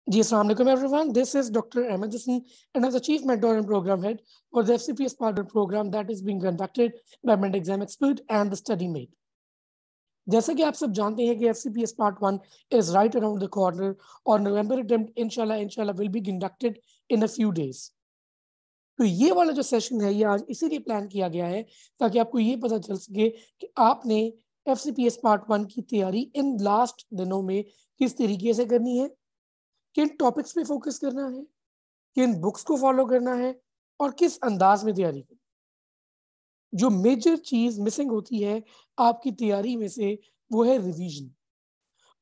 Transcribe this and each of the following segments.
जी अस्सलाम वालेकुम everyone. This is Dr. Ahmed Hassan and as the Chief Mentor and Program Head for the FCPS Partner Program that is being conducted by Mint Exam Expert and the StudyMate. जैसे कि आप सब जानते हैं कि FCPS Part 1 is right around the corner और November attempt इंशाल्लाह will be conducted in a few days. तो ये वाला जो सेशन है ये आज इसीलिए प्लान किया गया है ताकि आपको ये पता चल सके कि आपने FCPS Part 1 की तैयारी इन लास्ट दिनों में किस तरीके से करनी है, किन टॉपिक्स पे फोकस करना है, किन बुक्स को फॉलो करना है और किस अंदाज में तैयारी करनी। जो मेजर चीज मिसिंग होती है आपकी तैयारी में से वो है रिवीजन,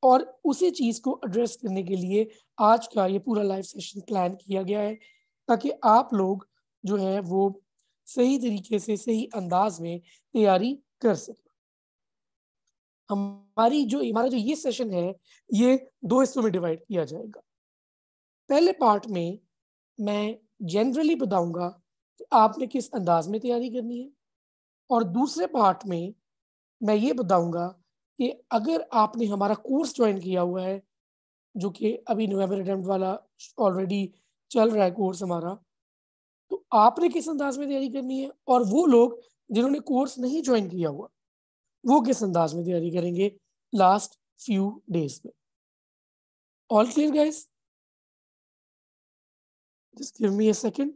और उसी चीज को एड्रेस करने के लिए आज का ये पूरा लाइव सेशन प्लान किया गया है ताकि आप लोग जो है वो सही तरीके से सही अंदाज में तैयारी कर सकें। हमारा जो ये सेशन है ये दो हिस्सों में डिवाइड किया जाएगा। पहले पार्ट में मैं जनरली बताऊंगा कि आपने किस अंदाज में तैयारी करनी है, और दूसरे पार्ट में मैं ये बताऊंगा कि अगर आपने हमारा कोर्स ज्वाइन किया हुआ है जो कि अभी नवंबर अटेम्प्ट वाला ऑलरेडी चल रहा है कोर्स हमारा, तो आपने किस अंदाज में तैयारी करनी है, और वो लोग जिन्होंने कोर्स नहीं ज्वाइन किया हुआ वो किस अंदाज में तैयारी करेंगे लास्ट फ्यू डेज में। All clear guys? Just give me a second.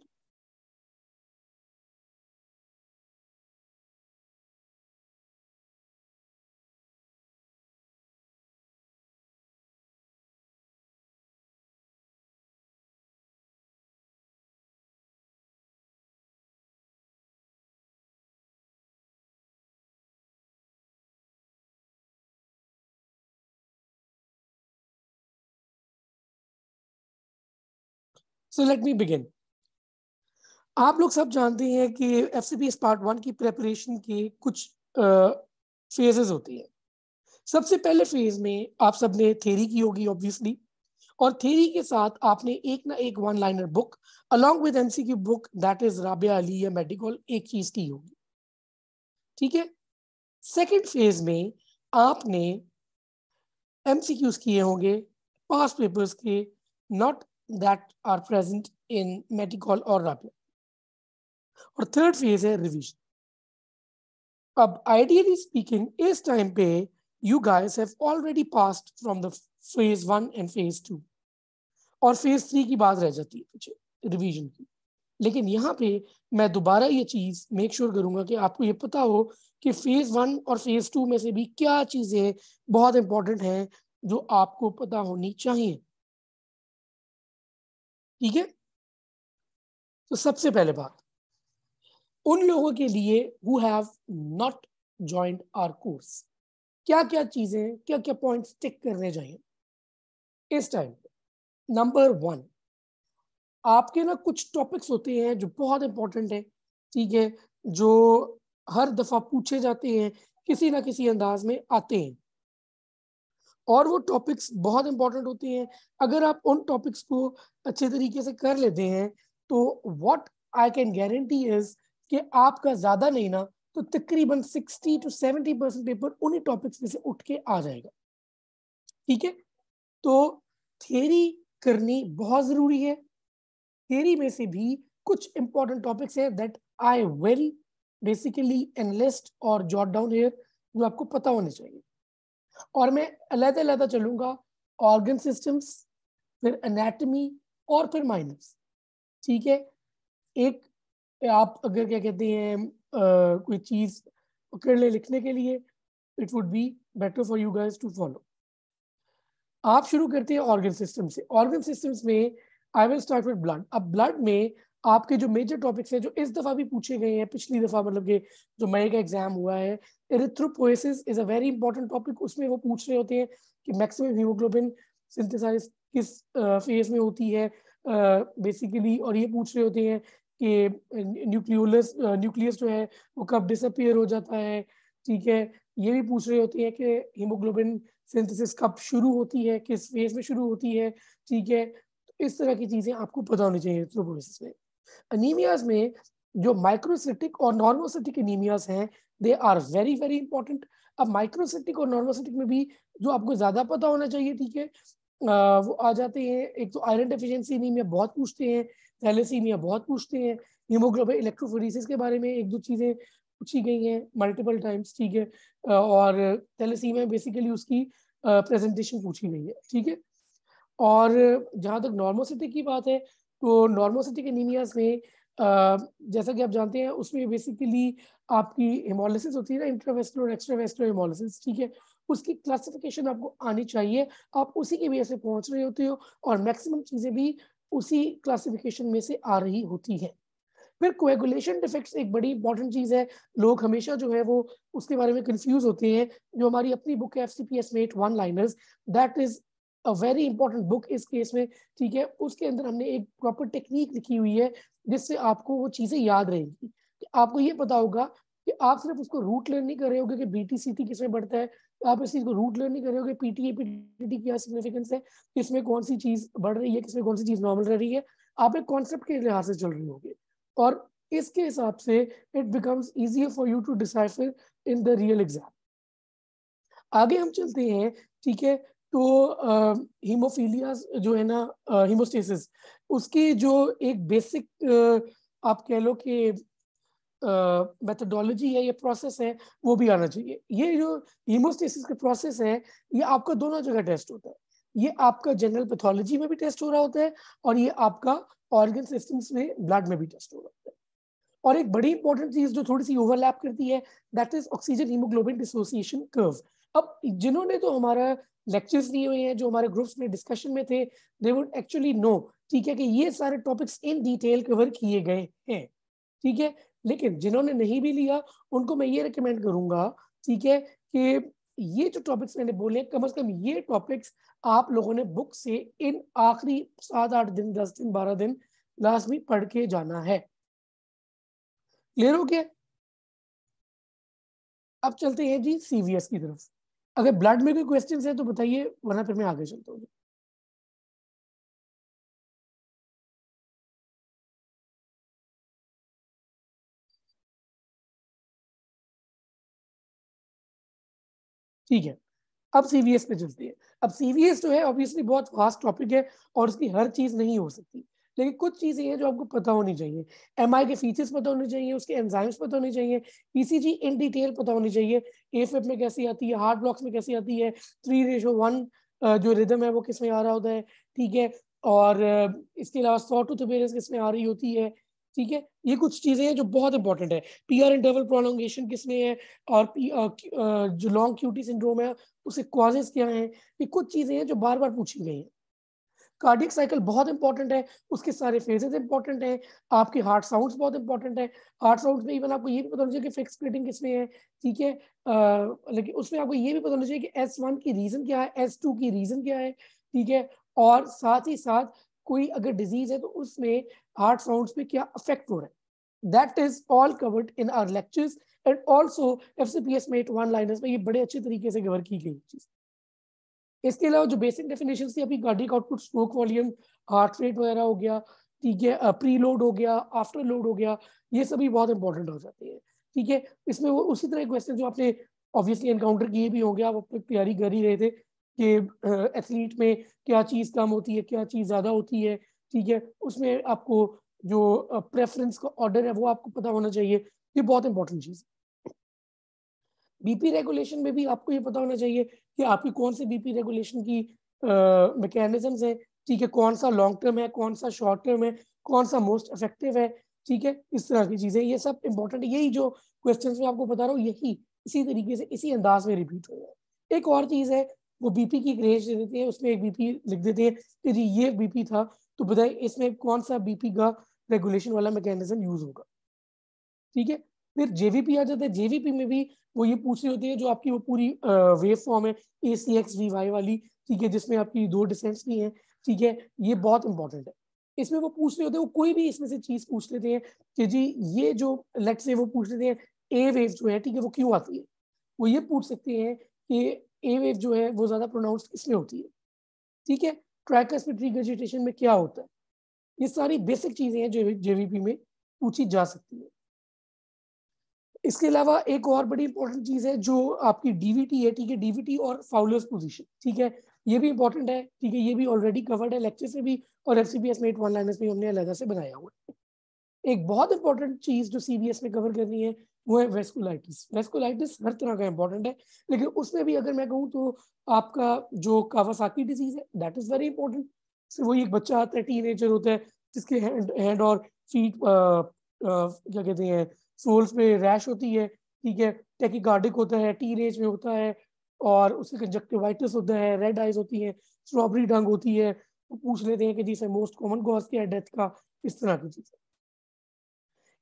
So let me begin. आप लोग सब जानते हैं कि FCPS Part 1 की प्रेपरेशन के कुछ फेजेस होती हैं। सबसे पहले फेज में आप सबने थ्योरी की होगी ऑब्वियसली, और थ्योरी के साथ आपने एक ना एक one liner book along with MCQ book that is Rabia Ali या मेडिकल एक चीज की होगी, ठीक है। सेकंड फेज में आपने MCQs किए होंगे पास्ट पेपर्स के, not that are present in medical और राबिया, और थर्ड फेज है रिवीजन। अब आइडियली स्पीकिंग इस टाइम पे you guys have already passed from the phase 1 and phase 2, और फेज 3 की बात रह जाती है पीछे रिवीजन की। लेकिन यहाँ पे मैं दोबारा ये चीज मेक श्योर करूंगा कि आपको ये पता हो कि फेज 1 और फेज 2 में से भी क्या चीजें बहुत इंपॉर्टेंट हैं जो आपको पता होनी चाहिए, ठीक है। तो सबसे पहले बात उन लोगों के लिए who have not joined our course, क्या क्या चीजें क्या क्या पॉइंट्स टिक करने चाहिए इस टाइम पे। नंबर 1, आपके ना कुछ टॉपिक्स होते हैं जो बहुत इंपॉर्टेंट है, ठीक है, जो हर दफा पूछे जाते हैं, किसी ना किसी अंदाज में आते हैं, और वो टॉपिक्स बहुत इंपॉर्टेंट होते हैं। अगर आप उन टॉपिक्स को अच्छे तरीके से कर लेते हैं तो what I can guarantee is कि आपका ज्यादा नहीं ना तो तकरीबन 60 to 70% पेपर उन्हीं टॉपिक्स में से उठ के आ जाएगा, ठीक है। तो थियरी करनी बहुत जरूरी है। थियरी में से भी कुछ इंपॉर्टेंट टॉपिक्स हैं that I will basically enlist और जॉट डाउन हियर, जो आपको पता होने चाहिए, और मैं अलग-अलग चलूंगा। ऑर्गन सिस्टम्स, फिर एनाटॉमी और फिर माइनर्स, ठीक है। एक आप अगर क्या कहते हैं कोई चीज पकड़ ले लिखने के लिए, it would be better for you guys to follow. आप शुरू करते हैं ऑर्गन सिस्टम से। ऑर्गन सिस्टम्स में I will start with blood. अब ब्लड में आपके जो मेजर टॉपिक्स हैं जो इस दफा भी पूछे गए हैं, पिछली दफा मतलब कि जो मई का एग्जाम हुआ है, erythropoiesis is a very important topic. उसमें वो पूछ रहे होते हैं कि मैक्सिमम हीमोग्लोबिन सिंथेसाइज किस फेज में होती है बेसिकली, और ये पूछ रहे होते हैं कि न्यूक्लियस जो है वो कब डिसअपियर हो जाता है, ठीक है। ये भी पूछ रहे होते हैं कि हीमोग्लोबिन सिंथेसिस कब शुरू होती है, किस फेज में शुरू होती है, ठीक है। तो इस तरह की चीजें आपको पता होनी चाहिए एरिथ्रोपोएसिस में। अनीमियाज में जो माइक्रोसिटिक और नॉर्मोसिटिक एनीमियाज हैं they are very very important. अब माइक्रोसिटिक और नॉर्मोसिटिक में भी जो आपको ज्यादा पता होना चाहिए, ठीक है, वो आ जाते हैं। एक तो आयरन डेफिशिएंसी एनीमिया बहुत पूछते हैं, थैलेसीमिया बहुत पूछते हैं, हीमोग्लोबिन इलेक्ट्रोफोरेसिस के बारे में एक दो चीजें पूछी गई हैं मल्टीपल टाइम्स, ठीक है। और थैलेसीमिया बेसिकली उसकी प्रेजेंटेशन पूछी गई है, ठीक है। और जहाँ तक नॉर्मोसिटी की बात है, तो नॉर्मोसिटिक एनीमियाज में जैसा कि आप जानते हैं उसमें बेसिकली आपकी हेमोलिसिस होती है ना, इंट्रावेस्कुलर और एक्स्ट्रावेस्कुलर हेमोलिसिस, ठीक है। उसकी क्लासिफिकेशन आपको आनी चाहिए, आप उसी के बेस पे पहुंच रहे होते हो और मैक्सिमम चीजें भी उसी क्लासिफिकेशन में से आ रही होती है। फिर कोएगुलेशन डिफेक्ट्स एक बड़ी इंपॉर्टेंट चीज है, लोग हमेशा जो है वो उसके बारे में कंफ्यूज होते हैं। जो हमारी अपनी बुक है FCPS mate one liners, that is a very important book इस केस में, ठीक है। उसके अंदर हमने एक प्रॉपर टेक्निक लिखी हुई है जिससे आपको वो चीजें याद रहेंगी। कि आपको ये पता होगा कि आप सिर्फ उसको रूट लर्न नहीं कर रहे होगे कि BT-CT किसमें बढ़ता है, आप इस चीज को रूट लर्न नहीं कर रहे होगे PTA PTT की क्या सिग्निफिकेंस है, किसमें कौन सी चीज बढ़ रही है, किसमें कौन सी चीज नॉर्मल रह रही है। आप एक कॉन्सेप्ट के लिहाज से चल रहे होगे और इसके हिसाब से it becomes easier for you to decipher in the real exam. आगे हम चलते हैं, ठीक है। तो हीमोफीलिया जो है ना, हीमोस्टेसिस, उसकी जो एक बेसिक आप कह लो कि मेथोडोलॉजी है, ये प्रोसेस है, वो भी आना चाहिए। ये जो हीमोस्टेसिस का प्रोसेस है, ये आपका दोनों जगह टेस्ट होता है। ये आपका जनरल पैथोलॉजी में भी टेस्ट हो रहा होता है और ये आपका ऑर्गन सिस्टम्स में ब्लड में भी टेस्ट हो रहा होता है। और एक बड़ी इंपॉर्टेंट चीज जो थोड़ी सी ओवरलैप करती है, that is oxygen haemoglobin dissociation curve. अब जिन्होंने तो हमारा लेक्चर्स लिए हुए हैं, जो हमारे ग्रुप्स में डिस्कशन में थे, दे वुड एक्चुअली नो, ठीक है, कि ये सारे टॉपिक्स इन डिटेल कवर किए गए हैं, ठीक है। लेकिन जिन्होंने नहीं भी लिया उनको मैं ये रिकमेंड करूंगा, ठीक है, कि ये जो टॉपिक्स मैंने बोले कम से कम ये टॉपिक्स आप लोगों ने बुक से इन आखिरी 7-8 दिन 10 दिन 12 दिन लास्ट में पढ़ के जाना है। क्लियर हो गया? अब चलते हैं जी CVS की तरफ। अगर ब्लड में कोई क्वेश्चन है तो बताइए, वरना फिर मैं आगे चलता हूँ। ठीक है, अब CVS पे चलते हैं। अब CVS जो है ऑब्वियसली बहुत वास्ट टॉपिक है और उसकी हर चीज नहीं हो सकती, लेकिन कुछ चीजें हैं जो आपको पता होनी चाहिए। MI के फीचर्स पता होने चाहिए, उसके एंजाइम्स पता होने चाहिए, ECG इन डिटेल पता होनी चाहिए, AFib में कैसी आती है, हार्ट ब्लॉक्स में कैसी आती है, 3:1 जो रिदम है वो किस में आ रहा होता है, ठीक है। और इसके अलावा सॉ टूथ अपेयरेंस किस में आ रही होती है, ठीक है। ये कुछ चीजें हैं जो बहुत इंपॉर्टेंट है। PR इंटरवल प्रोलॉन्गेशन किसमें है, और जो लॉन्ग QT सिंड्रोम है उसके कॉजेस क्या हैं, ये कुछ चीजें हैं जो बार बार पूछी गई हैं। कार्डियक साइकिल बहुत इंपॉर्टेंट है, उसके सारे फेजेस इंपॉर्टेंट हैं, आपके हार्ट साउंड्स बहुत इंपॉर्टेंट है। हार्ट साउंड्स में इवन आपको ये भी पता होना चाहिए कि फिक्स स्प्लिटिंग किसमें है, ठीक है। लेकिन उसमें आपको ये भी पता होना चाहिए कि S1 की रीजन क्या है, S2 की रीजन क्या है, ठीक है। और साथ ही साथ कोई अगर डिजीज है तो उसमें हार्ट साउंड्स पे क्या अफेक्ट हो रहा है। That is all covered in our lectures and also FCPS mate one liners में ये बड़े अच्छे तरीके से कवर की गई चीज। इसके अलावा जो बेसिक डेफिनेशन थी अभी, cardiac output, stroke volume, heart rate वगैरह हो गया, ठीक है, प्री लोड हो गया, आफ्टर लोड हो गया, ये सभी बहुत इंपॉर्टेंट हो जाते हैं, ठीक है। इसमें वो उसी तरह क्वेश्चन जो आपने ऑब्वियसली एनकाउंटर किए भी होंगे, आप अपनी तैयारी कर ही रहे थे कि एथलीट में क्या चीज कम होती है, क्या चीज ज्यादा होती है, ठीक है। उसमें आपको जो प्रेफरेंस का ऑर्डर है वो आपको पता होना चाहिए, ये बहुत इंपॉर्टेंट चीज है। BP रेगुलेशन में भी आपको ये पता होना चाहिए कि आपकी कौन सी BP रेगुलेशन की मैकेनिज्म्स है, ठीक है, कौन सा लॉन्ग टर्म है, कौन सा शॉर्ट टर्म है, कौन सा मोस्ट इफेक्टिव है, ठीक है। इस तरह की चीजें, ये सब इंपॉर्टेंट है। यही जो क्वेश्चंस में आपको बता रहा हूँ, यही इसी तरीके से इसी अंदाज में रिपीट हो रहा है। एक और चीज है, वो BP की एक रेंज दे देते हैं, उसमें एक BP लिख देते हैं कि जी ये BP था, तो बताइए इसमें कौन सा BP का रेगुलेशन वाला मैकेनिज्म यूज होगा, ठीक है। फिर JVP आ जाता है। JVP में भी वो ये पूछ रही होती है जो आपकी वो पूरी वेव फॉर्म है ACXVY वाली, ठीक है, जिसमें आपकी 2 डिसेंट्स भी हैं, ठीक है। ये बहुत इंपॉर्टेंट है। इसमें वो पूछ रहे होते हैं, वो कोई भी इसमें से चीज पूछ लेते हैं कि जी ये जो लेट से वो पूछ लेते हैं A वेव जो है, ठीक है, वो क्यों आती है। वो ये पूछ सकते हैं कि A वेव जो है वो ज्यादा प्रोनाउंस किसमें होती है, ठीक है। ट्राइकस्पिड रिगर्जिटेशन में क्या होता है। ये सारी बेसिक चीजें हैं जो JVP में पूछी जा सकती है। इसके अलावा एक और बड़ी इंपॉर्टेंट चीज है जो आपकी DVT है, ठीक है, DVT और फाउलर्स पोजीशन, ठीक है। ये भी इंपॉर्टेंट है, ठीक है, ये भी ऑलरेडी कवर्ड है लेक्चर में भी और FCPS में 1 लाइनर्स में हमने अलग से बनाया हुआ है। एक बहुत इंपॉर्टेंट चीज जो CBS में कवर करनी है वो है वेस्कुलाइटिस। वेस्कुलाइटिस हर तरह का इंपॉर्टेंट है, लेकिन उसमें भी अगर मैं कहूँ तो आपका जो कावासाकी डिजीज है दैट इज वेरी इंपॉर्टेंट। वही एक बच्चा आता है, टीनेजर होता है, जिसके हैंड और फीट क्या कहते हैं सोल्स पे रैश होती है, ठीक है, टेकिकार्डिक होता है, टीनेज में होता है, और उसके कंजक्टिवाइटिस होता है, रेड आइज होती है, स्ट्रॉबेरी टंग होती है। तो पूछ लेते हैं कि जिसे मोस्ट कॉमन कॉज क्या है डेथ का, इस तरह की चीजें।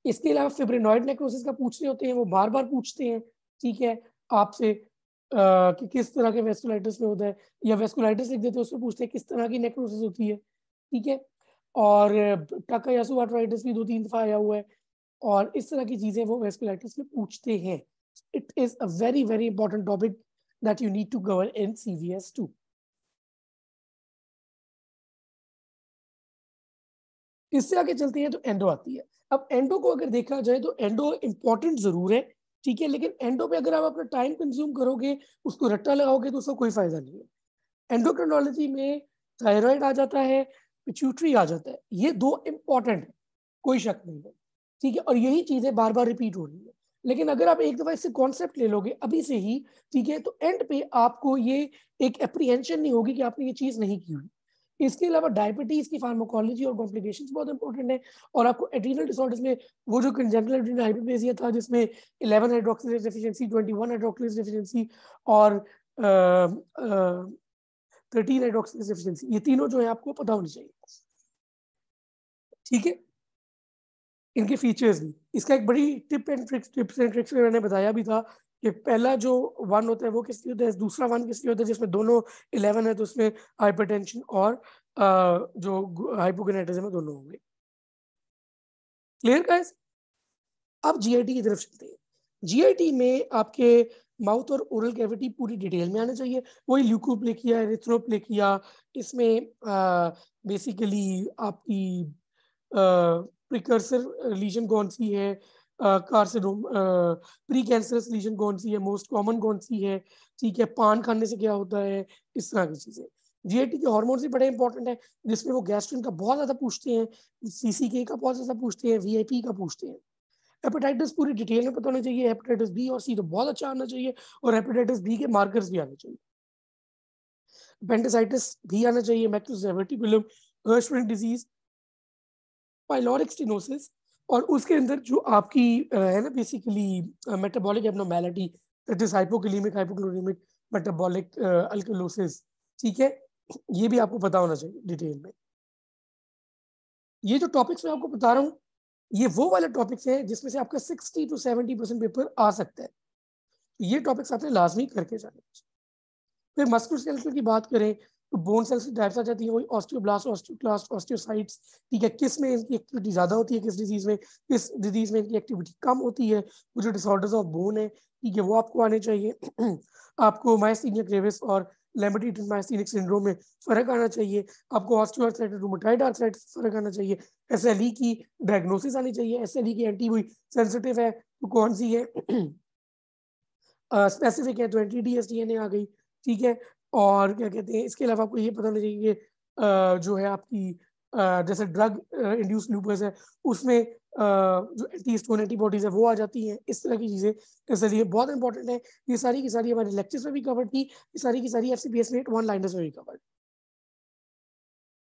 इसके अलावा फिब्रिनॉइड नेक्रोसिस का पूछ रहे होते हैं, वो बार बार पूछते हैं, ठीक है, आपसे कि किस तरह के वेस्कुलाइटिस में होता है, या वेस्कुलाइटिस लिख देते हैं उसमें पूछते हैं किस तरह की नेक्रोसिस होती है, ठीक है। और टाकायासु आर्थराइटिस भी 2-3 दफा आया हुआ है, और इस तरह की चीजें वो वेस्कुलाइटिस में पूछते हैं। It is a very very important topic that you need to cover in CVS 2। इससे आगे चलते हैं तो एंडो आती है। अब एंडो को अगर देखा जाए तो एंडो इंपॉर्टेंट जरूर है, ठीक है, लेकिन एंडो पे अगर आप अपना टाइम कंज्यूम करोगे, उसको रट्टा लगाओगे, तो उसका कोई फायदा नहीं है। एंडोक्रिनोलॉजी में थायराइड आ जाता है, पिट्यूटरी आ जाता है, ये दो इंपॉर्टेंट है, कोई शक नहीं है, ठीक है, और यही चीजें बार बार रिपीट हो रही है। लेकिन अगर आप एक दफा इससे कॉन्सेप्ट ले लोगे अभी से ही, ठीक है, तो एंड पे आपको ये एक एप्रीहेंशन नहीं होगी कि आपने ये चीज नहीं की हुई। इसके अलावा डायबिटीज की फार्माकोलॉजी और कॉम्प्लिकेशंस बहुत इंपॉर्टेंट है। और आपको एड्रीनल डिसऑर्डर्स में वो जो कंजेनिटल एड्रीनल हाइपरप्लेसिया था, जिसमें 11 हाइड्रोक्सिलेज डेफिशिएंसी, 21 हाइड्रोक्सिलेज डेफिशिएंसी और 13 हाइड्रोक्सिलेज डेफिशिएंसी, ये तीनों जो है आपको पता होनी चाहिए, ठीक है, इनके फीचर्स भी। इसका एक बड़ी टिप्स एंड ट्रिक्स में मैंने बताया भी था कि पहला जो वन होता है वो किस लिए होता है, दूसरा वन किस लिए होता है, जिसमें दोनों 11 है तो उसमें हाइपरटेंशन और जो हाइपोगोनाइटिज्म है दोनों होंगे। Clear guys? अब जीआईटी की तरफ चलते हैं। जीआईटी में आपके माउथ और ओरल कैविटी पूरी डिटेल में आना चाहिए। वही ल्यूकोप्लेकिया, एरिथ्रोप्लेकिया, इसमें बेसिकली आपकी प्रिकर्सर लीजन कौन सी है, कार्सिनोम प्री कैंसरस लीजन कौन सी है, मोस्ट कॉमन कौन सी है, ठीक है, पान खाने से क्या होता है, इस तरह की चीजें। जीआईटी के हार्मोन्स भी बड़े इंपॉर्टेंट है, जिसमें वो गैस्ट्रिन का बहुत ज्यादा पूछते हैं, CCK का बहुत ज्यादा पूछते हैं, VIP का पूछते हैं। हेपेटाइटिस पूरी डिटेल में पता होना चाहिए, हेपेटाइटिस बी और सी तो बहुत अच्छा आना चाहिए, और हेपेटाइटिस बी के मार्कर्स भी आने चाहिए। अपेंडिसाइटिस भी आना चाहिए, Meckel's diverticulum, Hirschsprung disease, pyloric stenosis, और उसके अंदर जो आपकी है ना basically metabolic abnormality, that is hypokalaemic hypochloraemic metabolic alkalosis, ठीक है, ये भी आपको पता होना चाहिए डिटेल में। ये जो टॉपिक्स मैं आपको बता रहा हूँ, ये वो वाले टॉपिक्स हैं जिसमें से आपका 60 to 70% पेपर आ सकता है। ये टॉपिक्स आपने लाजमी करके जाने। फिर मस्कुलोस्केलेटल की बात करें तो बोन सेल्स की टाइप्स आ जाती है, वही ऑस्टियोब्लास्ट, ऑस्टियोक्लास्ट, ऑस्टियोसाइट्स, ठीक है, किस में इनकी एक्टिविटी ज्यादा होती है, किस डिजीज में, किस डिजीज में इनकी एक्टिविटी कम होती है, वो जो डिसऑर्डर्स ऑफ बोन है, ठीक है, वो आपको आने चाहिए। आपको मायस्थीनिया ग्रेविस और लैम्बर्ट मायस्थेनिक सिंड्रोम में फर्क आना चाहिए, आपको ऑस्टियोआर्थराइटिस, रूमेटॉइड आर्थराइटिस फर्क आना चाहिए, SLE की डायग्नोसिस आनी चाहिए, SLE की एंटी सेंसिटिव है तो कौन सी है, स्पेसिफिक है तो NTDS-DNA आ गई, ठीक है। और क्या कहते हैं, इसके अलावा आपको ये पता नहीं चाहिए जो है आपकी जैसे ड्रग इंड्यूस लूपस है, उसमें जो एंटी हिस्टोन एंटीबॉडीज है वो आ जाती हैं, इस तरह की चीजें, इसलिए बहुत इंपॉर्टेंट है। ये सारी की सारी हमारे लेक्चर्स में भी कवर थी, ये सारी की सारी FCPS में 1 लाइनर्स में भी कवर।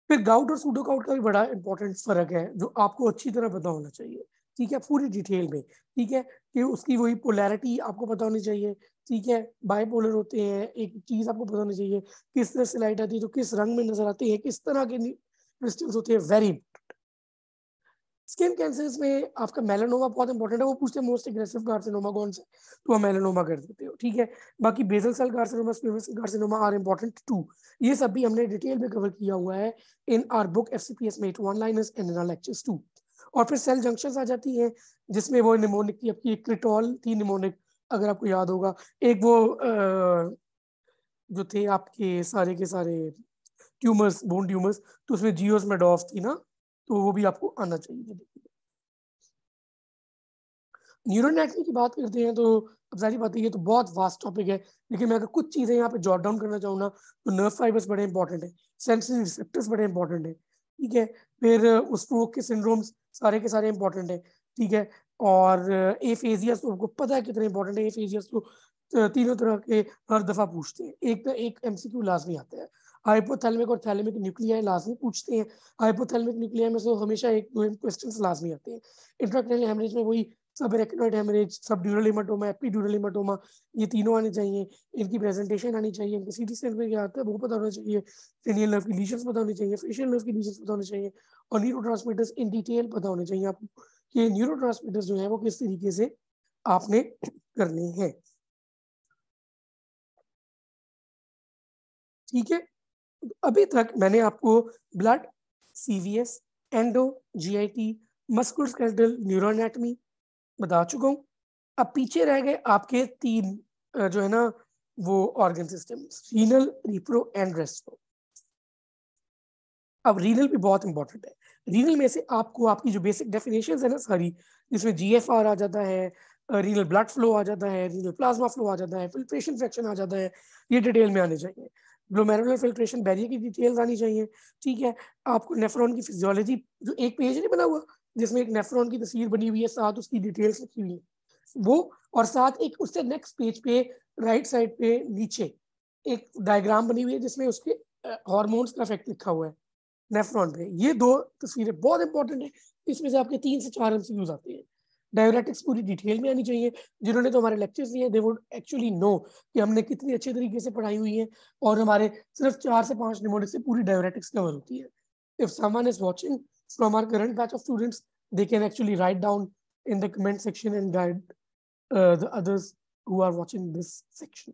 फिर गाउट और सूडो गाउट का भी बड़ा इंपॉर्टेंट फर्क है जो आपको अच्छी तरह पता होना चाहिए, ठीक है, पूरी डिटेल में, ठीक है, कि उसकी वही पोलैरिटी आपको पता होनी चाहिए, ठीक है, बाइपोलर होते हैं, एक चीज आपको पता होनी चाहिए, किस तरह से लाइट आती है तो किस रंग में नजर आती है, किस तरह के क्रिस्टल्स होते हैं, वेरी। स्किन कैंसर्स में आपका मेलानोमा बहुत इंपॉर्टेंट है, वो पूछते हैं मोस्ट एग्रेसिव कार्सिनोमा कौन सा, तो आप मेलानोमा कर देते हो, ठीक है। बाकी basal cell carcinoma, squamous cell carcinoma are important too. ये सब भी हमने डिटेल में कवर किया हुआ है इन आवर बुक FCPS में 1 liners and in our lectures 2। और फिर सेल जंक्शंस आ जाती हैं, जिसमें वो निमोनिक की आपकी क्रिटॉल थी, निमोनिक अगर आपको याद होगा, एक वो जो थे आपके सारे के सारे ट्यूमर्स, बोन ट्यूमर्स, तो उसमें जियोस मेडॉफ थी ना, तो वो भी आपको आना चाहिए। न्यूरल नेटवर्क की बात करते हैं तो अब सारी बात ये तो बहुत वास्ट टॉपिक है, लेकिन मैं अगर कुछ चीजें यहाँ पे जॉट डाउन करना चाहूँ ना, तो नर्व फाइबर्स बड़े इंपॉर्टेंट है, सेंसरी रिसेप्टर्स बड़े इंपॉर्टेंट है, ठीक है। फिर उस स्ट्रोक के सिंड्रोम्स सारे के सारे इंपॉर्टेंट है, ठीक है। और एफेजियस तो आपको पता है कितने इंपॉर्टेंट है। एफेजियस तो तीनों तरह के हर दफा पूछते हैं, एक ना एक एमसीक्यू लाजमी आता है। हाइपोथैलेमिक और थैलेमिक न्यूक्लियाई लाजमी पूछते हैं। हाइपोथैलेमिक न्यूक्लियाई में से हमेशा एक दो क्वेश्चंस लाजमी आते हैं। इंट्राक्रैनियल हेमरेज में वही सब रेटिनोइड हेमरेज, सब ड्यूरल हेमाटोमा, एपिड्यूरल हेमाटोमा, ये तीनों आने चाहिए। इनकी प्रेजेंटेशन आनी चाहिए, इनके सीटी स्कैन में क्या आता है वो पता होना चाहिए, क्रेनियल नर्व की लीजन्स पता होनी चाहिए, फेशियल नर्व की लीजन्स पता होनी चाहिए, और न्यूरोट्रांसमीटर्स इन डिटेल पता होने चाहिए आपको कि न्यूरोट्रांसमीटर्स जो है वो किस तरीके से आपने करने हैं, ठीक है। अभी तक मैंने आपको blood, CVS, endo, GIT, musculoskeletal, neuroanatomy बता चुका हूँ। अब पीछे रह गए आपके तीन जो है ना वो organ system, renal, repro and resto. अब रीनल भी बहुत इंपॉर्टेंट है। रीनल में से आपको आपकी जो बेसिक डेफिनेशन है ना सारी, जिसमें जीएफआर आ जाता है, रीनल ब्लड फ्लो आ जाता है, रीनल प्लाज्मा फ्लो आ जाता है, फिल्ट्रेशन फ्रैक्शन आ जाता है, ये डिटेल में आने चाहिए। ग्लोमेरुलर फिल्ट्रेशन बैरियर की डिटेल्स आनी चाहिए, ठीक है। आपको नेफ्रॉन की फिजियोलॉजी, जो एक पेज नहीं बना हुआ जिसमें एक नेफ्रॉन की तस्वीर बनी हुई है, साथ उसकी डिटेल्स लिखी हुई है वो, और साथ एक उससे नेक्स्ट पेज पे राइट साइड पे नीचे एक डायग्राम बनी हुई है जिसमें उसके हार्मोन्स का इफेक्ट लिखा हुआ है नेफ्रॉन पे। ये दो तस्वीरें बहुत इंपॉर्टेंट है, इसमें से आपके 3 से 4 एमसीक्यूज आते हैं। डायरेटिक्स पूरी डिटेल में आनी चाहिए। जिन्होंने तो हमारे लेक्चर्स लिए दे वुड एक्चुअली नो कि हमने कितनी अच्छे तरीके से पढ़ाई हुई है, और हमारे सिर्फ 4 से 5 निमोनिक से पूरी डायरेटिक्स कवर होती है। If someone is watching from our current batch of students, they can actually write down in the comment section and guide the others who are watching this section.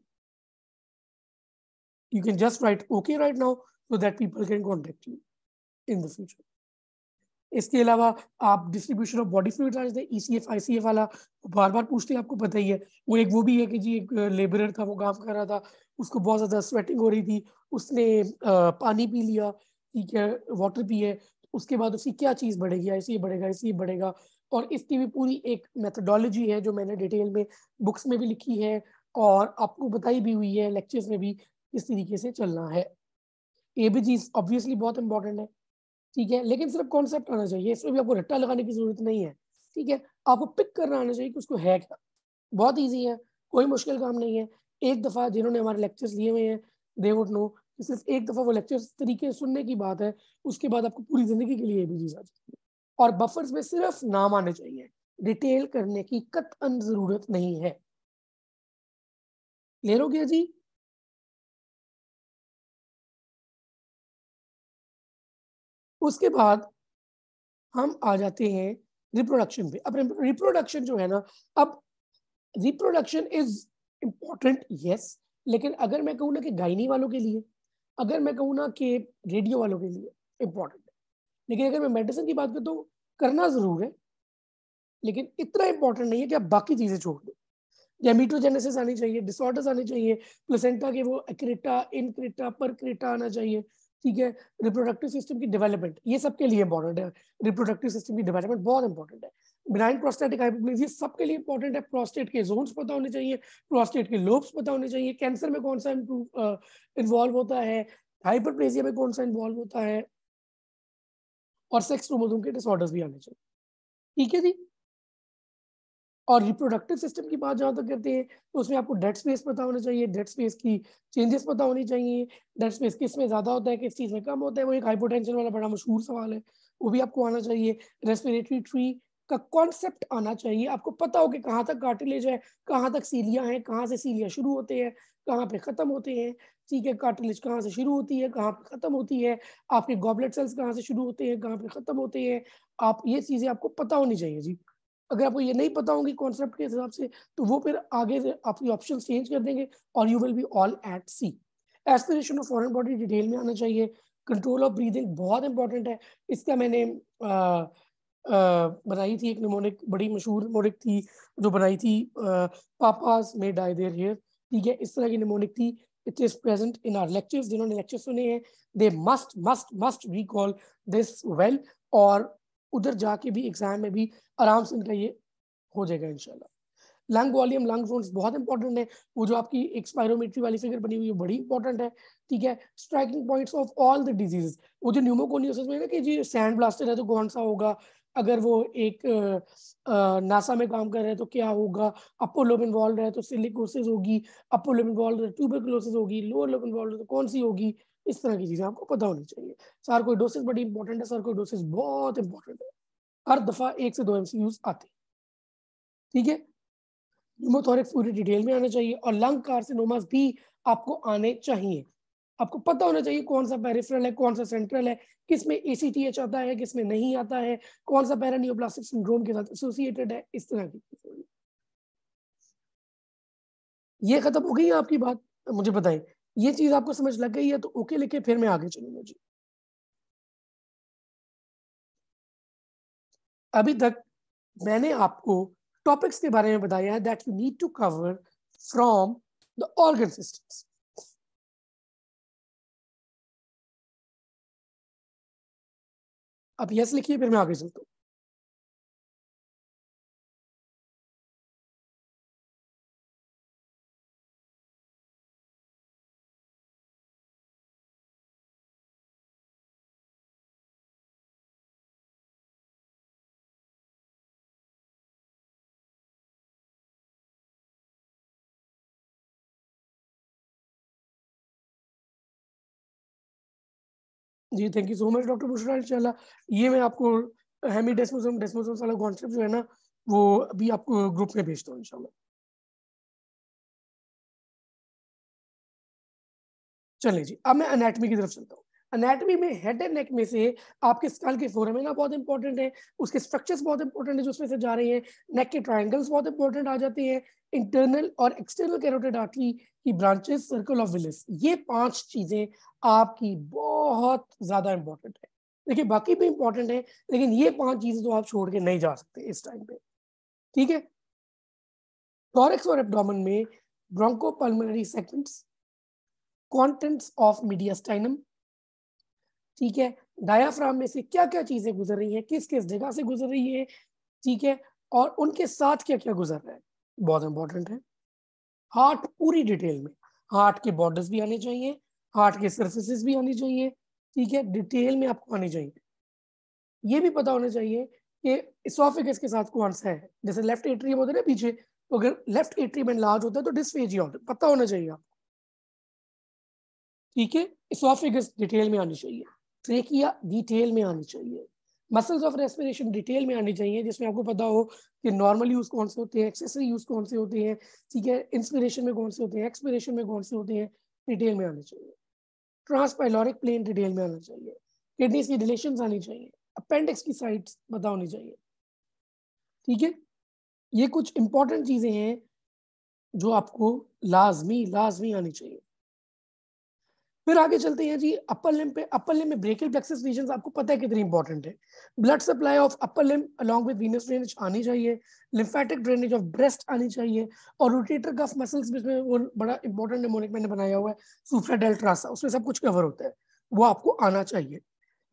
You can just write okay right now so that people can contact you in the future. इसके अलावा आप distribution of body fluid जानते हैं, ECF ICF वाला बार बार पूछते हैं, आपको पता ही है। वो भी है कि जी एक लेबरर था, वो काम कर रहा था, उसको बहुत ज्यादा स्वेटिंग हो रही थी, उसने पानी पी लिया, ठीक है, वाटर पिए, उसके बाद उसकी क्या चीज बढ़ेगी, ऐसे ही बढ़ेगा, ऐसे ही बढ़ेगा। और इसकी भी पूरी एक मेथोडोलॉजी है जो मैंने डिटेल में बुक्स में भी लिखी है और आपको बताई भी हुई है लेक्चर्स में भी, किस तरीके से चलना है। ये भी चीज ऑब्वियसली बहुत इंपॉर्टेंट है, ठीक है, लेकिन सिर्फ कॉन्सेप्ट आना चाहिए, इसमें भी आपको रट्टा लगाने की जरूरत नहीं है, ठीक है। आपको पिक करना आना चाहिए कि उसको है क्या। बहुत ईजी है, कोई मुश्किल काम नहीं है। एक दफा जिन्होंने हमारे लेक्चर्स लिए हुए हैं दे वुड नो कि सिर्फ एक दफा वो लेक्चर्स तरीके से सुनने की बात है, उसके बाद आपको पूरी जिंदगी के लिए भी चीज आ जाती है। और बफर्स में सिर्फ नाम आने चाहिए, डिटेल करने की कतई जरूरत नहीं है। क्लियर हो गया जी? उसके बाद हम आ जाते हैं रिप्रोडक्शन पे। अब रिप्रोडक्शन जो है ना, अब रिप्रोडक्शन इज इम्पोर्टेंट यस, लेकिन अगर मैं कहूँ ना कि गायनी वालों के लिए, अगर मैं कहूँ ना कि रेडियो वालों के लिए इम्पोर्टेंट है, लेकिन अगर मैं मेडिसिन की बात करूँ तो करना जरूर है, लेकिन इतना इंपॉर्टेंट नहीं है कि आप बाकी चीजें छोड़ दो। गैमीटोजेनेसिस आनी चाहिए, डिसऑर्डर्स आने चाहिए, प्लेसेंटा के वो एक्रेटा, इनक्रेटा, परक्रेटा आना चाहिए, ठीक है। रिप्रोडक्टिव सिस्टम की डेवलपमेंट, ये सबके लिए इंपॉर्टेंट है। रिप्रोडक्टिव सिस्टम की डेवलपमेंट बहुत इंपॉर्टेंट है। बिनाइन प्रोस्टेटिक हाइपोप्लेजिया सबके लिए इंपॉर्टेंट है। प्रोस्टेट के जोन्स पता होने चाहिए, प्रोस्टेट के लोब्स पता होने चाहिए, कैंसर में कौन सा इन्वॉल्व होता है, हाइपरप्लेजिया में कौन सा इन्वॉल्व होता है, और सेक्स क्रोमोसोम के डिसऑर्डर्स भी आने चाहिए, ठीक है जी। और रिप्रोडक्टिव सिस्टम की बात जहां तक करते हैं तो उसमें आपको डेड स्पेस पता होना चाहिए, डेड स्पेस की चेंजेस पता होनी चाहिए, डेड स्पेस किस में ज्यादा होता है, किस चीज में कम होता है, वो एक हाइपोटेंशन वाला बड़ा मशहूर सवाल है, वो भी आपको आना चाहिए। रेस्पिरेटरी ट्री का कॉन्सेप्ट आना चाहिए, आपको पता हो कि कहाँ तक कार्टिलेज है, कहाँ तक सीलिया है, कहाँ से सीलिया शुरू होते हैं, कहाँ पे खत्म होते हैं, ठीक है। कार्टिलेज कहाँ से शुरू होती है, कहाँ पे खत्म होती है, आपके गॉबलेट सेल्स कहाँ से शुरू होते हैं, कहाँ पे खत्म होते हैं, आप ये चीजें आपको पता होनी चाहिए जी। अगर आपको ये नहीं पता होंगी कॉन्सेप्ट के हिसाब से, तो वो फिर आगे से आपकी ऑप्शन चेंज कर देंगे और you will be all at sea. Aspiration of foreign body detail में आना चाहिए। कंट्रोल ऑफ ब्रीदिंग बहुत इंपॉर्टेंट है, इसका मैंने बनाई थी एक निमोनिक, बड़ी मशहूर निमोनिक थी जो बनाई थी, पापास में डाई देयर हियर, ठीक है, इस तरह की निमोनिक थी। It is present in our lectures, जिन्होंने लेक्चर सुने हैं they must must must recall this well, और उधर जाके भी एग्जाम में भी आराम से इनका ये हो जाएगा इंशाल्लाह। लंग वॉल्यूम, लंग जोन्स बहुत इंपॉर्टेंट है। वो जो आपकी एक स्पायरोमेट्री वाली फिगर बनी हुई है बड़ी इंपॉर्टेंट है, ठीक है। Striking points of all the diseases, वो जो न्यूमोकोनियोसिस में ना कि जी सैंड ब्लास्टर है तो कौन सा होगा, अगर वो एक नासा में काम कर रहे हैं तो क्या होगा, अपर लोब इन्वॉल्व है तो सिलिकोसिस होगी, अपर लोब इन्वॉल्व है ट्यूबरकुलोसिस होगी, लोअर लोब इन्वॉल्व है तो कौन सी होगी। इस तरह की चीजें आपको पता होनी चाहिए। सार्कोइडोसिस बड़ी इंपॉर्टेंट है, सार्कोइडोसिस बहुत इंपॉर्टेंट है, हर दफा 1 से 2 एमसीक्यूज आते हैं, ठीक है। न्यूमोथोरैक्स पूरी डिटेल में आना चाहिए, और लंग कार्सिनोमास भी आपको आने चाहिए। आपको पता होना चाहिए कौन सा पेरिफेरल है, कौन सा सेंट्रल है, किस में एसीटीएच आता है, किस में नहीं आता है, कौन सा पैरानियोप्लास्टिक सिंड्रोम के साथ एसोसिएटेड है, इस तरह की। ये खत्म हो गई आपकी बात, मुझे बताएं ये चीज आपको समझ लग गई है तो ओके लिखे, फिर मैं आगे चलूंगा जी। अभी तक मैंने आपको टॉपिक्स के बारे में बताया है that you need to cover from the organ systems. अब यस लिखिए, फिर मैं आगे चलता हूँ। जी thank you so much doctor Bushra. इंशाल्लाह ये मैं आपको हेमीडेस्मोसोम डेस्मोसोम वाला कॉन्सेप्ट जो है ना वो अभी आपको ग्रुप में भेजता हूँ इंशाल्लाह। चलिए जी, अब मैं एनाटॉमी की तरफ चलता हूँ। एनाटॉमी में हेड एंड नेक में से आपके स्कल के फोरामेना बहुत इंपॉर्टेंट है, उसके स्ट्रक्चर्स बहुत इंपॉर्टेंट है जो उसमें से जा रहे हैं, नेक के ट्रायंगल्स बहुत इंपॉर्टेंट आ जाते हैं, इंटरनल और एक्सटर्नल कैरोटिड आर्टरी की ब्रांचेस, सर्कल ऑफ विलिस, ये 5 चीजें आपकी बहुत ज्यादा इंपॉर्टेंट है। देखिए बाकी भी इंपॉर्टेंट है, लेकिन ये 5 चीजें तो आप छोड़ के नहीं जा सकते इस टाइम पे, ठीक है। थोरैक्स और एब्डोमेन में ब्रोंकोपल्मोनरी सेगमेंट्स, कंटेंट्स ऑफ मीडियास्टाइनम, ठीक है। डायाफ्राम में से क्या क्या चीजें गुजर रही हैं, किस किस जगह से गुजर रही है, ठीक है, और उनके साथ क्या क्या गुजर रहा है, बहुत इंपॉर्टेंट है। हार्ट पूरी डिटेल में, हार्ट के बॉर्डर्स भी आने चाहिए, हार्ट के सर्फेसिस भी आनी चाहिए, ठीक है, डिटेल में आपको आनी चाहिए। ये भी पता होना चाहिए कि इसोफेगस के साथ कौन सा है, जैसे लेफ्ट एट्रियम होता है ना पीछे, तो अगर लेफ्ट एट्रियम लार्ज होता है तो डिस्फेजिया होता है, पता होना चाहिए आपको, ठीक है। इसोफेगस डिटेल में आनी चाहिए, ट्रेकिया डिटेल में आनी चाहिए, मसल्स ऑफ रेस्पिरेशन डिटेल में आनी चाहिए, जिसमें आपको पता हो कि नॉर्मल यूज कौन से होते हैं, एक्सेसरी यूज कौन से होते हैं, ठीक है, इंस्पिरेशन में कौन से होते हैं, एक्सपिरेशन में कौन से होते हैं, डिटेल में आने चाहिए। ट्रांसपाइलोरिक प्लेन डिटेल में आना चाहिए, किडनीज की रिलेशन आनी चाहिए, अपेंडिक्स की साइट्स पता होनी चाहिए, ठीक है। ये कुछ इंपॉर्टेंट चीजें हैं जो आपको लाजमी लाजमी आनी चाहिए। फिर आगे चलते हैं जी अपर लिम्ब पे। अपर लिम्ब में ब्रेकियल प्लेक्सस रीजन आपको पता है कितनी इंपॉर्टेंट है। Blood supply of upper limb along with Venus drainage आनी चाहिए, लिम्फेटिक ड्रेनेज ऑफ ब्रेस्ट आनी चाहिए, और रोटेटर कफ मसल्स में वो बड़ा इंपॉर्टेंट निमोनिक मैंने बनाया हुआ है सुप्रा डेल्ट्रासा, उसमें सब कुछ कवर होता है, वो आपको आना चाहिए।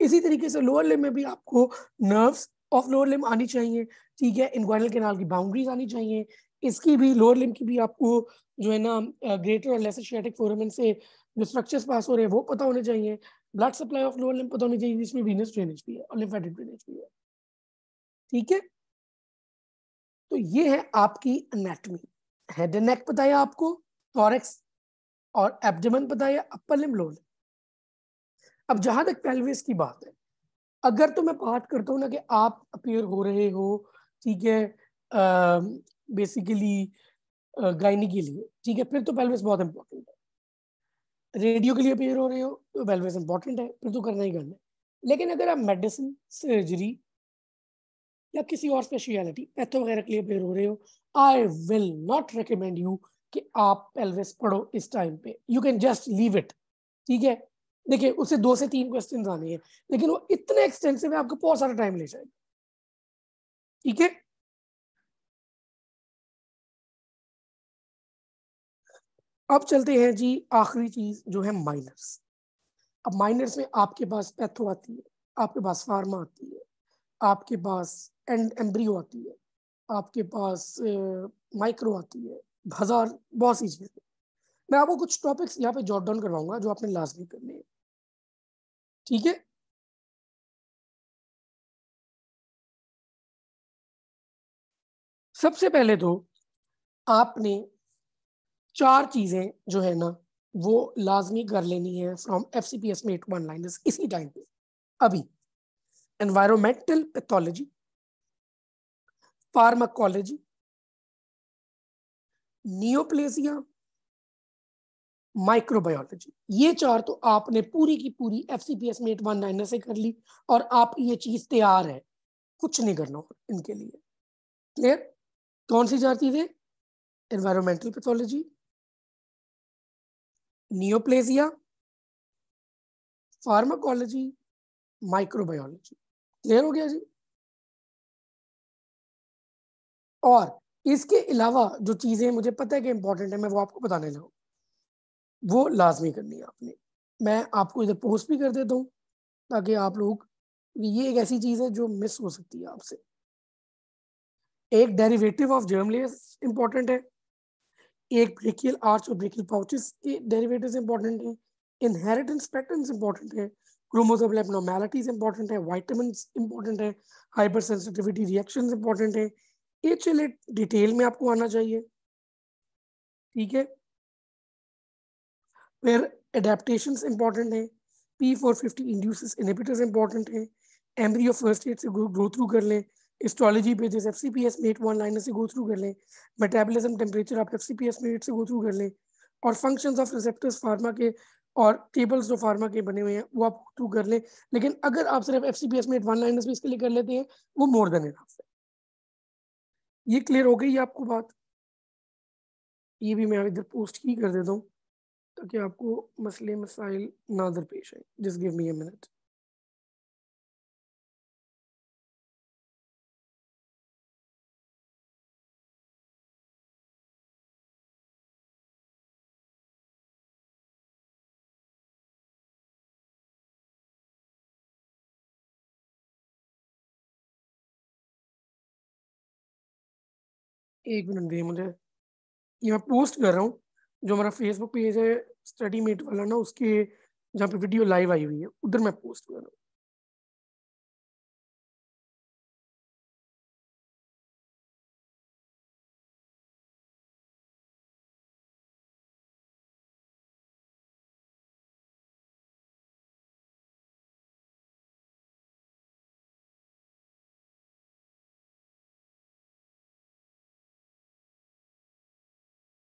इसी तरीके से लोअर लिम्ब में भी आपको नर्व्स ऑफ लोअर लिम्ब आनी चाहिए, ठीक है, इनग्वाइनल कैनाल की बाउंड्रीज आनी चाहिए, इसकी भी लोअर लिम्ब की भी आपको जो है ना ग्रेटर और लेसर शियाटिक फोरामेन से जो स्ट्रक्चर्स पास हो रहे हैं वो पता होने चाहिए। Blood supply of lower limb पता होनी चाहिए, जिसमें वीनस ड्रेनेज भी है और लिम्फेटिक ड्रेनेज भी है, ठीक है। तो ये है आपकी एनाटॉमी। हेड एंड नेक बताया आपको, थोरैक्स और एब्डोमेन बताया, अपर लिम्ब लोअर लिम्ब। अब जहां तक पेल्विस की बात है, अगर तो मैं बात करता हूँ ना कि आप अपियर हो रहे हो, ठीक है, बेसिकली गायनी के लिए, ठीक है, फिर तो पेल्विस बहुत इंपॉर्टेंट है। रेडियो के लिए अपियर हो रहे हो तो पेल्विस इंपॉर्टेंट है, फिर तो करना ही करना है। लेकिन अगर आप मेडिसिन, सर्जरी या किसी और स्पेशलिटी पैथो वगैरह के लिए अपियर हो रहे हो, I will not recommend you कि आप पेल्विस पढ़ो इस टाइम पे, you can just leave it, ठीक है। देखिए उससे 2 से 3 क्वेश्चन आने हैं, लेकिन वो इतने एक्सटेंसिव है आपको बहुत सारा टाइम ले जाएगा, ठीक है। अब चलते हैं जी आखिरी चीज जो है माइनर्स। अब माइनर्स में आपके पास पैथो आती है, आपके पास फार्मा आती है, आपके पास एंड एम्ब्रियो आती है, आपके पास माइक्रो आती है, हजार बहुत सी चीजें। मैं आपको कुछ टॉपिक्स यहाँ पे जॉट डाउन करवाऊंगा जो आपने लाजमी करने हैं, ठीक है। सबसे पहले तो आपने 4 चीजें जो है ना वो लाजमी कर लेनी है फ्रॉम FCPS में 1 लाइनर्स इसी टाइम पे अभी। एनवायरमेंटल पैथोलॉजी, फार्माकोलॉजी, नियोप्लेसिया, माइक्रोबायोलॉजी, ये 4 तो आपने पूरी की पूरी FCPS में 1 लाइनर से कर ली और आप ये चीज तैयार है, कुछ नहीं करना इनके लिए। क्लियर? कौन सी 4 चीजें? Environmental pathology, neoplasia, pharmacology, microbiology. Clear हो गया जी? और इसके अलावा जो चीजें मुझे पता है कि इंपॉर्टेंट है मैं वो आपको बताने लगा, वो लाजमी करनी है आपने। मैं आपको इधर पोस्ट भी कर देता हूँ ताकि आप लोग, ये एक ऐसी चीज है जो मिस हो सकती है आपसे। एक derivative of germ layers important है, एक ब्रेकियल आर्च और ब्रेकियल पाउचेस के डेरिवेटिव्स इंपॉर्टेंट है, इनहेरिटेंस पैटर्न्स इंपॉर्टेंट है, क्रोमोसोमल एब्नॉर्मैलिटीज इंपॉर्टेंट है, विटामिन्स इंपॉर्टेंट है, हाइपर सेंसिटिविटी रिएक्शंस इंपॉर्टेंट है। HLA डिटेल में आपको आना चाहिए, ठीक है। फिर एडेप्टेशंस इंपॉर्टेंट है, P450 इंड्यूसेस इनहिबिटर्स इंपॉर्टेंट है, एम्ब्रियो फर्स्ट एड से गो थ्रू कर लें, हिस्टोलॉजी पेजेस FCPS में 1 लाइनर से गो थ्रू कर लें, मेटाबॉलिज्म टेम्परेचर आप FCPS में 8 से गो थ्रू कर लें, और फंक्शंस ऑफ रिसेप्टर्स फार्मा के और टेबल्स जो फार्मा के बने हुए हैं वो आप थ्रू कर लें। लेकिन अगर आप सिर्फ FCPS में 1 लाइनर भी इसके लिए कर लेते हैं वो मोर देन इनफ है। ये क्लियर हो गई आपको बात? ये भी मैं इधर पोस्ट ही कर देता हूँ ताकि आपको मसले मसाइल ना दरपेश आए। Just give me a minute. एक मिनट दिए मुझे, ये मैं पोस्ट कर रहा हूँ जो हमारा फेसबुक पेज है स्टडी मेट वाला ना, उसके जहाँ पे वीडियो लाइव आई हुई है उधर मैं पोस्ट कर रहा हूँ।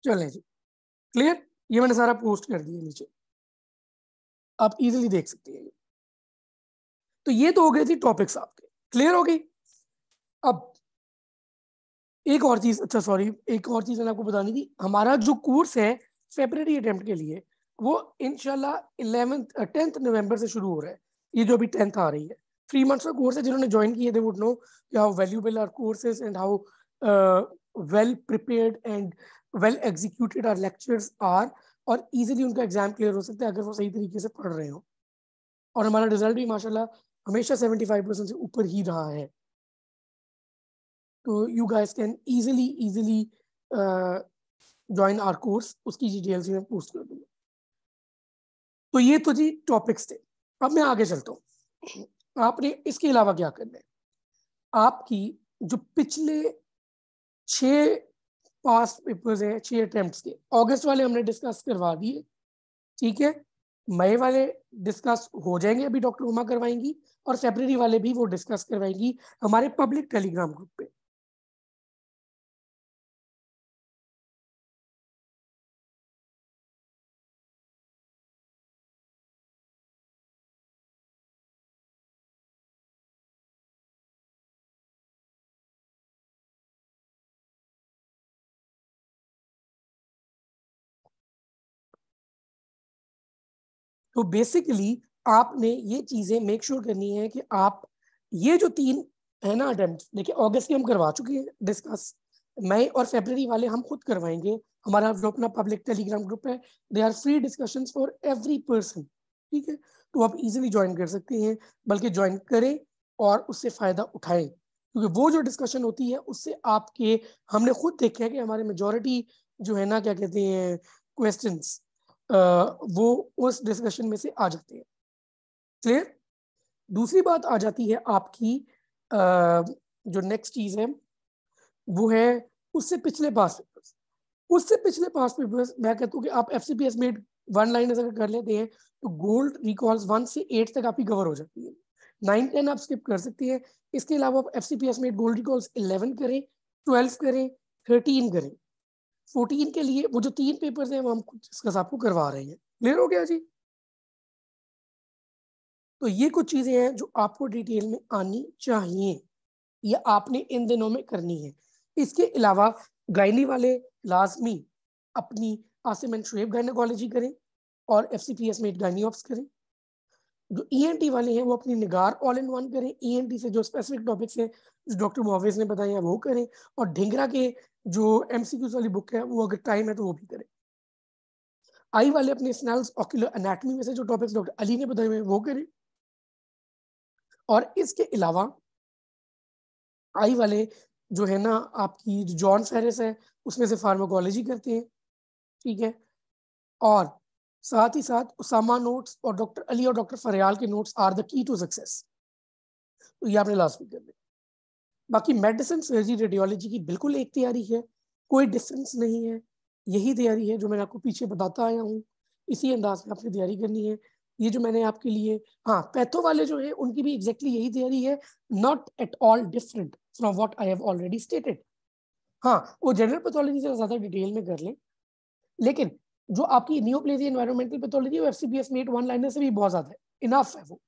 चलें जी, क्लियर? ये मैंने सारा पोस्ट कर दिया नीचे, आप इजीली देख सकते हैं। तो ये तो हो गए थे टॉपिक्स आपके, क्लियर हो गई। अब एक और चीज, अच्छा सॉरी, एक और चीज मैंने आपको बतानी थी। हमारा जो कोर्स है फेब्रुअरी अटेम्प्ट के लिए वो इंशाल्लाह 10th नवंबर से शुरू हो रहा है। ये जो अभी 10th आ रही है 3 months का कोर्स है। जिन्होंने ज्वाइन किए they would know how valuable our courses and how well prepared and well executed our lectures are, और इजीली उनका एग्जाम क्लियर हो सकता है अगर वो सही तरीके से पढ़ रहे हो। और हमारा रिजल्ट भी माशाल्लाह हमेशा 75% से ऊपर ही रहा है। तो you guys can easily join our course, उसकी डिटेल्स मैं पोस्ट कर दूंगा। तो ये तो जी टॉपिक्स थे। अब मैं आगे चलता हूँ। आपने इसके अलावा क्या करना है? आपकी जो पिछले 6 पास्ट पेपर्स हैं 6 अटेम्प्ट्स के, अगस्त वाले हमने डिस्कस करवा दिए, ठीक है। मई वाले डिस्कस हो जाएंगे, अभी डॉक्टर उमा करवाएंगी, और फेब्रुअरी वाले भी वो डिस्कस करवाएंगी हमारे पब्लिक टेलीग्राम ग्रुप पे। तो बेसिकली आपने ये चीजें मेक श्योर करनी है कि आप ये जो 3 है ना अटेम्प्ट, देखिए अगस्त के हम करवा चुके हैं डिस्कस, मई और फरवरी वाले हम खुद करवाएंगे। हमारा जो अपना पब्लिक टेलीग्राम ग्रुप है, they are free discussions for every person, ठीक है। तो आप इजीली ज्वाइन कर सकते हैं, बल्कि ज्वाइन करें और उससे फायदा उठाएं। क्योंकि वो जो डिस्कशन होती है उससे आपके, हमने खुद देखा है कि हमारे मेजॉरिटी जो है ना क्या कहते हैं क्वेश्चंस, वो उस डिस्कशन में से आ जाते हैं। क्लियर? दूसरी बात आ जाती है आपकी जो नेक्स्ट चीज है वो है उससे पिछले पास पेपर्स। उससे पिछले पास पेपर्स मैं कहता हूँ कि आप FCPS मेड 1 लाइनर्स अगर कर लेते हैं तो गोल्ड रिकॉल्स 1 से 8 तक आपकी कवर हो जाती है। 9-10 आप स्किप कर सकती हैं। इसके अलावा आप FCPS मेड गोल्ड रिकॉल्स 11 करें, 12 करें, 13 करें। 14 के लिए वो जो 3 पेपर्स हैं वो हम डिस्कस आपको करवा रहे हैं। क्लियर हो गया जी? तो ये कुछ चीजें हैं जो आपको डिटेल में आनी चाहिए, ये आपने इन दिनों में करनी है। इसके अलावा गायनी वाले लाजमी अपनी आसिम एंड शुएब गायनेकोलॉजी करें और FCPS में गायनी ऑप्स करें। जो ENT वाले हैं वो अपनी निगार ऑल इन वन करें। ENT से जो स्पेसिफिक टॉपिक्स हैं जो डॉक्टर मुआविज ने बताए हैं वो करें, और ढिंगरा के जो MCQs वाली बुक है वो अगर टाइम है तो वो भी करें। आई वाले अपने स्नेल्स ऑक्यूलर एनाटॉमी में से जो टॉपिक्स डॉक्टर अली ने बताए हुए हैं वो करें। और इसके अलावा आई वाले जो है ना आपकी जॉन फेरिस है उसमें से फार्माकोलॉजी करते हैं, ठीक है। और साथ ही साथ उसामा नोट्स और डॉक्टर अली और डॉक्टर फरियाल के notes are the key to success, तो ये आपने लास्ट वीक कर लिया। बाकी मेडिसिन सर्जरी रेडियोलॉजी की बिल्कुल एक तैयारी है, कोई डिफरेंस नहीं है, यही तैयारी है जो मैंने आपको पीछे बताता आया हूँ, इसी अंदाज में आपने तैयारी करनी है। ये जो मैंने आपके लिए, हाँ पैथो वाले जो है उनकी भी एग्जैक्टली यही तैयारी है, not at all different from what I have already stated. हाँ वो जनरल पैथोलॉजी से ज्यादा डिटेल में कर लें, लेकिन जो आपकी नियोप्लेजिया एनवायरमेंटल पैथोलॉजी वो FCPS में 1 लाइनर से भी बहुत ज्यादा है, इनफ है वो।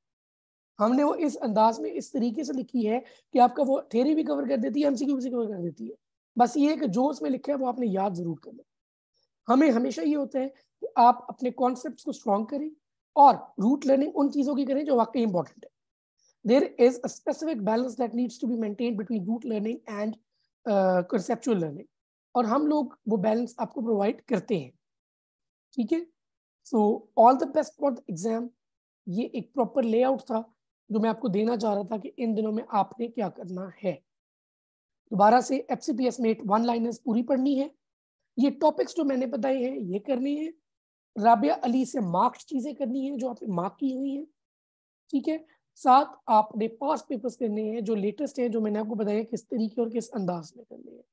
हमने वो इस अंदाज में इस तरीके से लिखी है कि आपका वो थ्योरी भी कवर कर देती है, MCQ भी कवर कर देती है। बस ये है कि जो उसमें लिखा है वो आपने याद जरूर करना। हमें हमेशा ये होता है कि आप अपने कॉन्सेप्ट्स को स्ट्रॉन्ग करें और रूट लर्निंग उन चीजों की करें जो वाकई इंपॉर्टेंट है। There is a specific balance that needs to be maintained between rote learning and conceptual learning, और हम लोग वो बैलेंस आपको प्रोवाइड करते हैं, ठीक है। So all the best for the exam. ये एक प्रॉपर लेआउट था जो मैं आपको देना चाह रहा था कि इन दिनों में आपने क्या करना है। दोबारा से FCPS में 1 लाइनर्स पूरी पढ़नी है, ये टॉपिक्स जो मैंने बताए हैं ये करनी है, राबिया अली से मार्क्ड चीजें करनी है जो आपने मार्क की हुई हैं, ठीक है। साथ आपने पास पेपर्स करने हैं जो लेटेस्ट है, जो मैंने आपको बताया किस तरीके और किस अंदाज में करने हैं।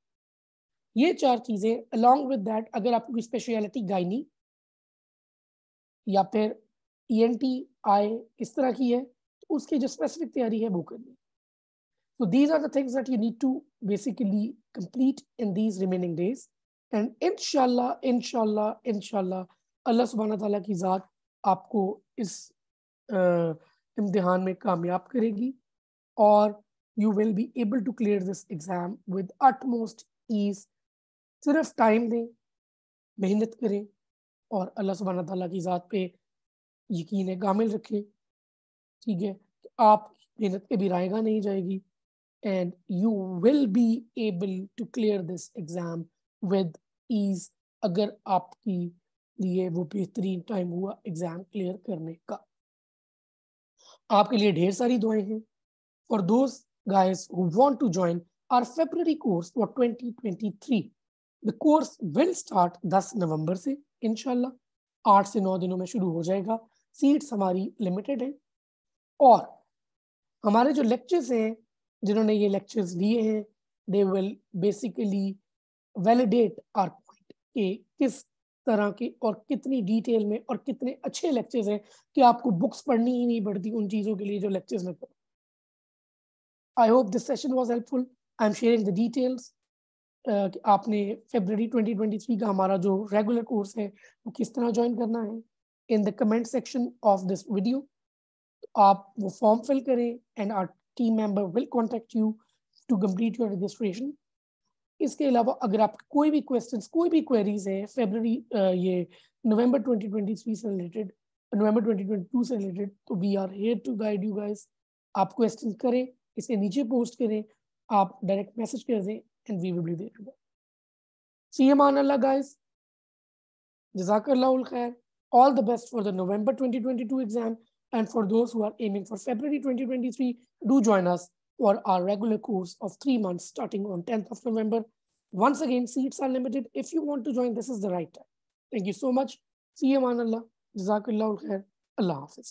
ये 4 चीजें अलॉन्ग विद दैट, अगर आपको कोई स्पेशलिटी गायनी या फिर ENT आए इस तरह की है तो उसकी जो स्पेसिफिक तैयारी है वो करनी। So these are the things that you need to basically complete in these remaining days, and इंशाल्लाह अल्लाह सुब्हाना ताला की ज़ात आपको इस इम्तिहान में कामयाब करेगी और you will be able to clear this exam with utmost ease। सिर्फ टाइम दें, मेहनत करें और अल्लाह सुब्हाना ताला की ज़ात पे यकीन कामिल रखें, ठीक है। आप मेहनत कभी रायगा नहीं जाएगी and you will be able to clear this exam with ease अगर आपकी लिए वो बेहतरीन टाइम हुआ एग्जाम क्लियर करने का। आपके लिए ढेर सारी दुआएं हैं। For those guys who want to join our February course for 2023, the course will start 10 नवंबर से इंशाल्लाह 8 से 9 दिनों में शुरू हो जाएगा। सीट्स हमारी लिमिटेड है और हमारे जो लेक्चर्स हैं, जिन्होंने ये लेक्चर्स लिए हैं, they will basically validate our point कि किस तरह के और कितनी डिटेल में और कितने अच्छे लेक्चर्स हैं कि आपको बुक्स पढ़नी ही नहीं पड़ती उन चीज़ों के लिए जो लेक्चर्स में पढ़ो। I hope this session was helpful. I am sharing the details कि आपने फरवरी 2023 का हमारा जो रेगुलर कोर्स है वो किस तरह ज्वाइन करना है in the comment section of this video. आप वो फॉर्म फिल करें and our team member will contact you to complete your registration. इसके अलावा अगर आप कोई भी क्वेश्चंस, कोई भी क्वेरीज है फरवरी ये नवंबर 2023 से रिलेटेड, नवंबर 2022 से रिलेटेड, तो we are here to guide you guys. आप क्वेश्चन करें, इसे नीचे पोस्ट करें, आप डायरेक्ट मैसेज कर दें and we will be there to see you मान Allah guys. Jazakallahu khair. All the best for the November 2022 exam, and for those who are aiming for February 2023, do join us. for our regular course of 3 months starting on 10th of November. Once again, seats are limited. If you want to join, this is the right time. Thank you so much. See you, man Allah. Jazakallahu khair. Allah Hafiz.